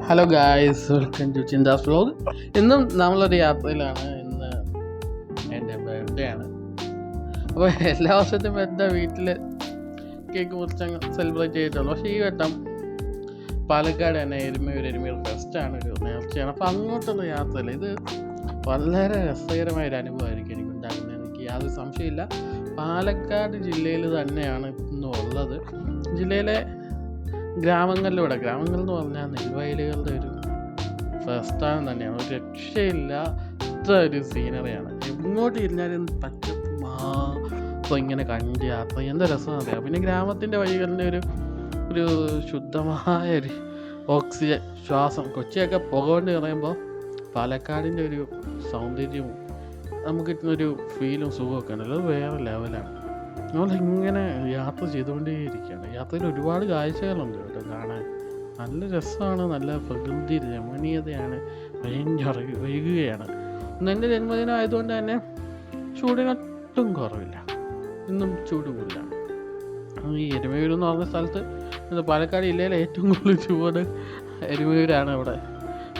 Hello guys, welcome to ചിന്താസ് vlog. ഇന്നും നമ്മളൊരു യാത്രയിലാണ്. ഇന്ന് എൻ്റെ ബർത്ത്ഡേ ആണ്. അപ്പോൾ എല്ലാ വർഷത്തും ബർത്ത്ഡേ വീട്ടിൽ കേക്ക് മുറിച്ചങ്ങ് സെലിബ്രേറ്റ് ചെയ്തിട്ടുള്ളൂ. പക്ഷേ ഈ വട്ടം പാലക്കാട് തന്നെ എരുമയൂർ ഫെസ്റ്റാണ്, ഒരു നേർച്ചയാണ്. അപ്പോൾ അങ്ങോട്ടുള്ള യാത്രയില്ല. ഇത് വളരെ രസകരമായൊരു അനുഭവമായിരിക്കും എനിക്ക് ഉണ്ടാകുന്നത്, എനിക്ക് യാതൊരു സംശയമില്ല. പാലക്കാട് ജില്ലയിൽ തന്നെയാണ് ഇന്ന് ഉള്ളത്. ജില്ലയിലെ ഗ്രാമങ്ങൾ എന്ന് പറഞ്ഞാൽ നെൽവയലുകളുടെ ഒരു പ്രസ്ഥാനം തന്നെയാണ്. ഒരു രക്ഷയില്ല, അത്ര ഒരു സീനറിയാണ്. എങ്ങോട്ട് ഇരുന്നാലും പച്ചപ്പ് മാത്രം ഇങ്ങനെ കണ്ട് യാത്ര എന്താ രസമെന്ന് അറിയാം. പിന്നെ ഗ്രാമത്തിൻ്റെ വഴികളുടെ ഒരു ശുദ്ധമായ ഒരു ഓക്സിജൻ ശ്വാസം. കൊച്ചിയൊക്കെ പുകകൊണ്ട് പറയുമ്പോൾ പാലക്കാടിൻ്റെ ഒരു സൗന്ദര്യവും നമുക്ക് കിട്ടുന്നൊരു ഫീലും സുഖമൊക്കെ ഉണ്ടല്ലോ, അത് വേറെ ലെവലാണ്. നമ്മളിങ്ങനെ യാത്ര ചെയ്തുകൊണ്ടേയിരിക്കുകയാണ്. യാത്രയിൽ ഒരുപാട് കാഴ്ചകളുണ്ട് കേട്ടോ കാണാൻ. നല്ല രസമാണ്, നല്ല പ്രകൃതി രമണീയതയാണ്, വൈകുകയാണ്. ഇന്ന് എൻ്റെ ജന്മദിനം ആയതുകൊണ്ട് തന്നെ ചൂടിനൊട്ടും കുറവില്ല, ഇന്നും ചൂട് കൂടുതലാണ്. ഈ എരുമയൂർ എന്ന് പറഞ്ഞ സ്ഥലത്ത് പാലക്കാട് ജില്ലയിലെ ഏറ്റവും കൂടുതൽ ചൂട് എരുമയൂരാണ് ഇവിടെ.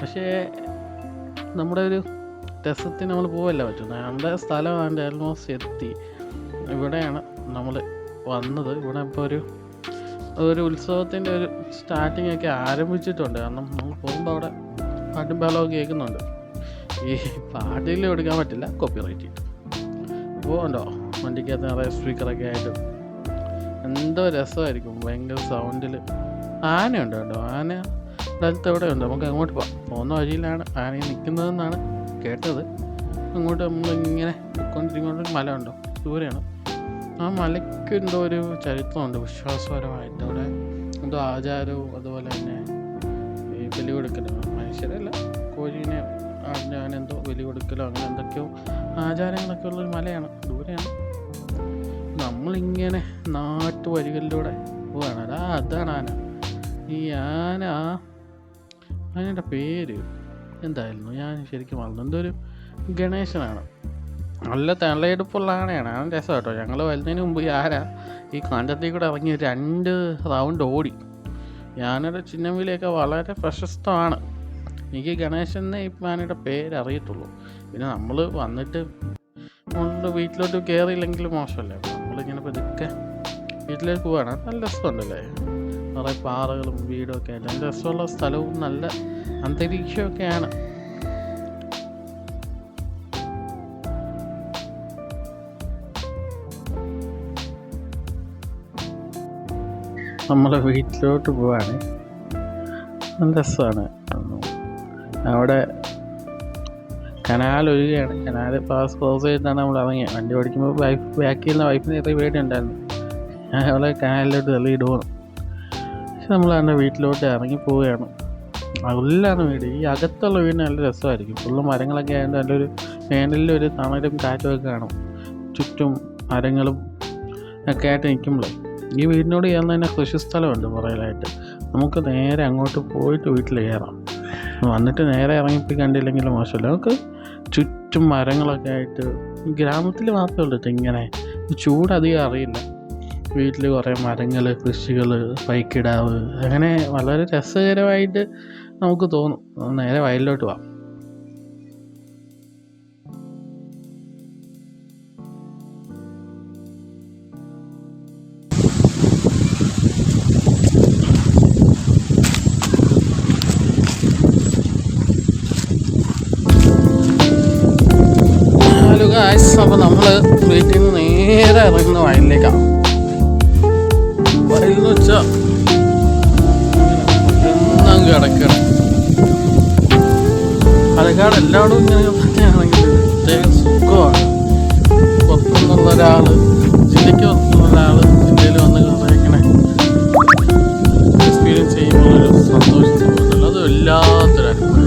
പക്ഷേ നമ്മുടെ ഒരു രസത്തിന് നമ്മൾ പോവല്ല പറ്റുന്നത്. നമ്മുടെ സ്ഥലം അതിൻ്റെ ഓൾമോസ്റ്റ് എത്തി. ഇവിടെയാണ് നമ്മൾ വന്നത്. ഇവിടെ ഇപ്പോൾ ഒരു ഉത്സവത്തിൻ്റെ ഒരു സ്റ്റാർട്ടിങ് ഒക്കെ ആരംഭിച്ചിട്ടുണ്ട്. കാരണം നമ്മൾ പോകുമ്പോൾ അവിടെ പാട്ടും ബഹളമൊക്കെ കേൾക്കുന്നുണ്ട്. ഈ പാട്ടിൽ എടുക്കാൻ പറ്റില്ല, കോപ്പിറൈറ്റ് കിട്ടും. അപ്പോൾ ഉണ്ടോ വണ്ടിക്കകത്ത് നിറയെ സ്പീക്കറൊക്കെ ആയിട്ട് എന്തോ രസമായിരിക്കും, ഭയങ്കര സൗണ്ടിൽ. ആനയുണ്ട് കേട്ടോ, ആന സ്ഥലത്ത് എവിടെ ഉണ്ട്. നമുക്ക് അങ്ങോട്ട് പോകുന്ന വഴിയിലാണ് ആന നിൽക്കുന്നതെന്നാണ് കേട്ടത്. അങ്ങോട്ട് നമ്മളിങ്ങനെ പോയിക്കൊണ്ടിരിക്കൊണ്ടൊരു മല ഉണ്ടോ, ദൂരെയാണ്. ആ മലയ്ക്ക് എന്തോ ഒരു ചരിത്രമുണ്ട് വിശ്വാസപരമായിട്ട്. അവിടെ എന്തോ ആചാരവും അതുപോലെ തന്നെ ഈ ബലി കൊടുക്കലോ, മനുഷ്യരല്ല കോഴീനെ എന്തോ ബലി കൊടുക്കലോ അങ്ങനെ എന്തൊക്കെയോ ആചാരങ്ങളൊക്കെ ഉള്ളൊരു മലയാണ്, ദൂരെയാണ്. നമ്മളിങ്ങനെ നാട്ടുവഴികളിലൂടെ പോവാണ്. അതാണ് ആന. ഈ ആനയുടെ പേര് എന്തായിരുന്നു ഞാൻ ശരിക്കും മറന്നു. എന്തോ ഒരു ഗണേശനാണ്. നല്ല തലയെടുപ്പുള്ള ആനയാണ്. ആന രസം കേട്ടോ. ഞങ്ങൾ വരുന്നതിന് മുമ്പ് ഈ കാഞ്ചത്തിൽ കൂടെ ഇറങ്ങി 2 റൗണ്ട് ഓടി. ആനയുടെ ചിഹ്നവിലയൊക്കെ വളരെ പ്രശസ്തമാണ്. എനിക്ക് ഗണേശനെ ഈ ആനയുടെ പേരറിയത്തുള്ളൂ. പിന്നെ നമ്മൾ വന്നിട്ട് വീട്ടിലോട്ട് കയറിയില്ലെങ്കിൽ മോശമല്ലേ. നമ്മളിങ്ങനെ പതുക്കെ വീട്ടിലേക്ക് പോവാണ്. നല്ല രസമുണ്ടല്ലേ, കുറേ പാറകളും വീടും ഒക്കെ ആയിട്ട് നല്ല രസമുള്ള സ്ഥലവും നല്ല അന്തരീക്ഷമൊക്കെയാണ്. നമ്മൾ വീട്ടിലോട്ട് പോവാണ്. നല്ല രസമാണ്. അവിടെ കനാൽ ഒഴുകുകയാണ്. കനാൽ ക്രോസ് ചെയ്തിട്ടാണ് നമ്മൾ ഇറങ്ങിയത്. വണ്ടി ഓടിക്കുമ്പോൾ ബാക്കിൽ നിന്ന് വൈഫിന് ചെറിയ പേടിയുണ്ടായിരുന്നു. ഞാൻ അവളെ കനാലിലോട്ട് തള്ളിയിടുകയാണ്. പക്ഷെ നമ്മൾ അവൻ്റെ വീട്ടിലോട്ട് ഇറങ്ങി പോവുകയാണ്. ഉള്ളിലാണ് വീട്. ഈ അകത്തുള്ള വീടിന് നല്ല രസമായിരിക്കും. ഫുള്ള് മരങ്ങളൊക്കെ ആയതുകൊണ്ട് നല്ലൊരു വേനലിലൊരു തണലും കാറ്റും ഒക്കെ കാണും. ചുറ്റും മരങ്ങളും ഒക്കെ ആയിട്ട് നിൽക്കുമ്പോഴേ ഈ വീടിനോട് ചേർന്ന് തന്നെ കൃഷിസ്ഥലമുണ്ട് പുറകിലായിട്ട്. നമുക്ക് നേരെ അങ്ങോട്ട് പോയിട്ട് വീട്ടിൽ കയറാം. വന്നിട്ട് നേരെ ഇറങ്ങിപ്പോയി കണ്ടില്ലെങ്കിൽ മോശമല്ല. നമുക്ക് ചുറ്റും മരങ്ങളൊക്കെ ആയിട്ട് ഗ്രാമത്തിൽ മാത്രമേ ഉള്ളൂ ഇങ്ങനെ ചൂടധികം അറിയില്ല. വീട്ടിൽ കുറേ മരങ്ങൾ, കൃഷികൾ, പൈക്കിടാവ്, അങ്ങനെ വളരെ രസകരമായിട്ട് നമുക്ക് തോന്നും. നേരെ വയലിലോട്ട് പോവാം. അപ്പോൾ നമ്മൾ വീട്ടിൽ നിന്ന് നേരെ ഇറങ്ങുന്ന വയലിലേക്കാണ്. വയലെന്ന് വെച്ചാൽ കിടക്കണം. പാലക്കാട് എല്ലായിടും ഇങ്ങനെ തന്നെയാണെങ്കിൽ പ്രത്യേക സുഖമാണ്. പുറത്തുനിന്നുള്ള ഒരാൾ, ജില്ലയ്ക്ക് പുറത്തുനിന്നുള്ള ഒരാൾ ജില്ലയിൽ വന്ന് ഇങ്ങനെ എക്സ്പീരിയൻസ് ചെയ്യുമ്പോഴൊരു സന്തോഷം തോന്നുന്നുണ്ടല്ലോ, അത് വല്ലാത്തൊരു അനുഭവം.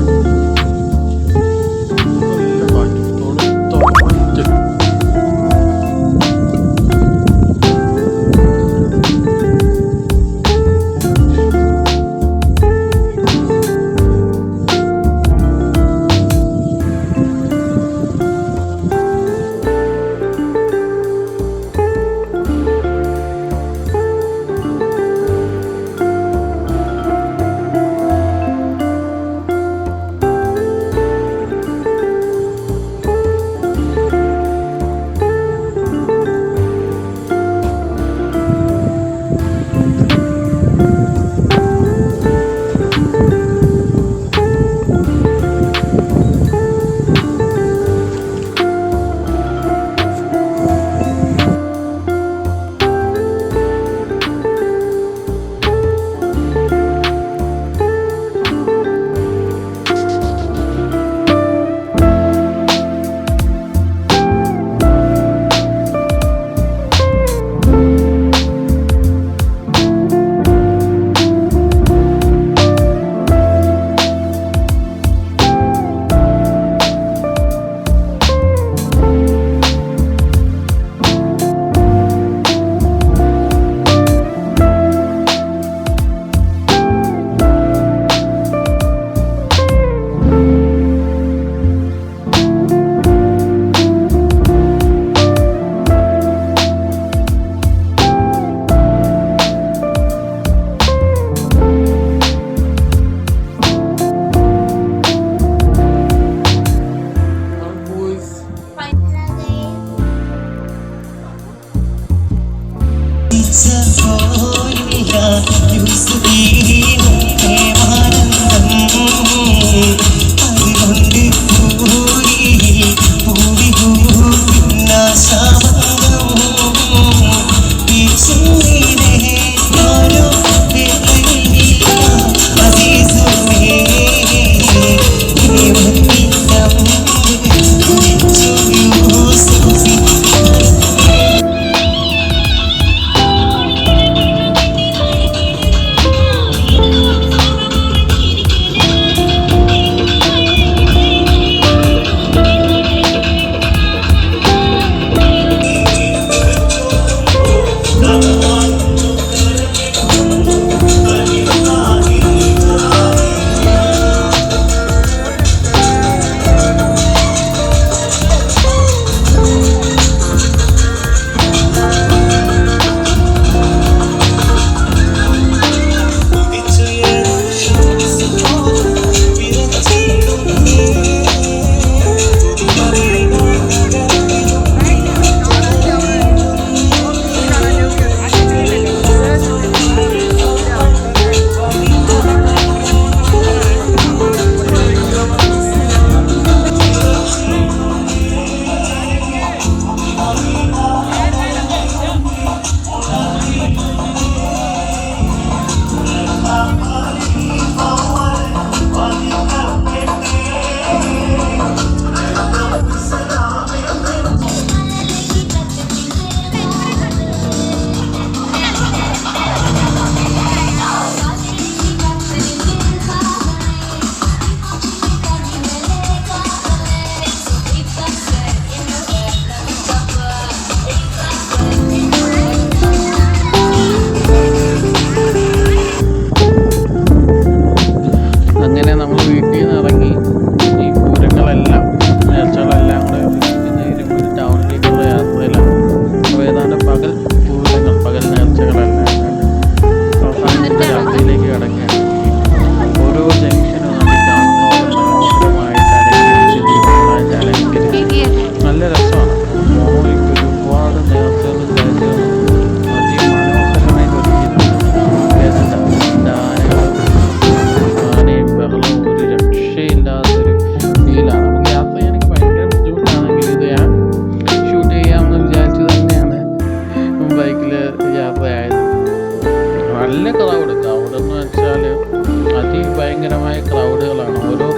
ഭയങ്കരമായ ക്രൗഡുകളാണ്. ഓരോ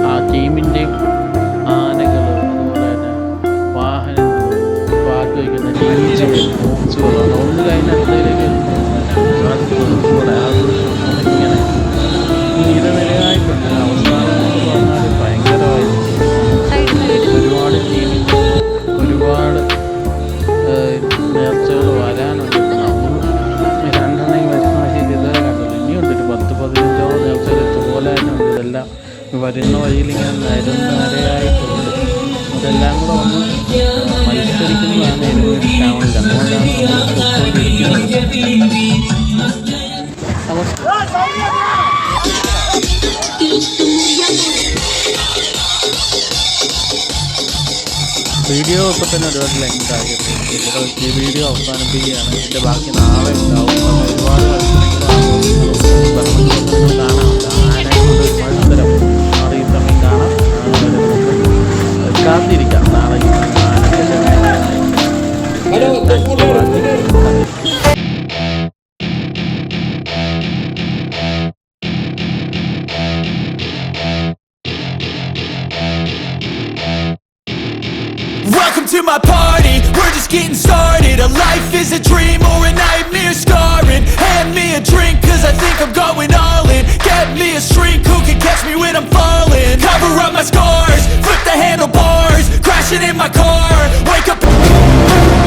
ആ ടീമിൻ്റെയും ആനകൾ, അതുപോലെ തന്നെ വാഹനങ്ങൾ, പാട്ട് വയ്ക്കുന്ന ബോക്സുകളാണ്. ഒന്ന് കഴിഞ്ഞിടത്തേക്ക് കൂടെ ഇങ്ങനെ നിരനിരയായിട്ടുണ്ട്. അവസാനം എന്ന് പറഞ്ഞാൽ ഭയങ്കരമായിരുന്നു. ഒരുപാട് ടീമിൻ്റെ ഒരുപാട് നേർച്ചകൾ വരാനുണ്ട്. നമ്മൾ രണ്ടെണ്ണം വരുന്ന ശരി ഇതുവരെ കണ്ടത്. ഇനിയുണ്ട് ഒരു 10-15 നേർച്ചകൾ ഇതുപോലെ തന്നെ ഉണ്ട്. ഇതെല്ലാം വരുന്ന വഴിയിൽ ഇങ്ങനെ നിരനിരയായിട്ടുണ്ട്. അതെല്ലാം കൂടെ ഒന്ന് മത്സരിക്കുന്നതാണ് എരുമേലി ടൗണിൽ. അതുകൊണ്ടാണ് വീഡിയോ ഇപ്പോൾ തന്നെ ഒരുപാട് ലെങ്തായി. ഈ വീഡിയോ അവസാനിപ്പിക്കുകയാണ്. ഇതിൻ്റെ ബാക്കി നാളെ ഉണ്ടാവും. ഒരുപാട് കാണാം. ആനകളുടെ ഒരു മത്സരം നാളെ ഈ സമയം കാണാം. കാത്തിരിക്കാം. നാളെ Welcome to my party, we're just getting started. A life is a dream or a nightmare scarring. Hand me a drink cause I think I'm going all in. Get me a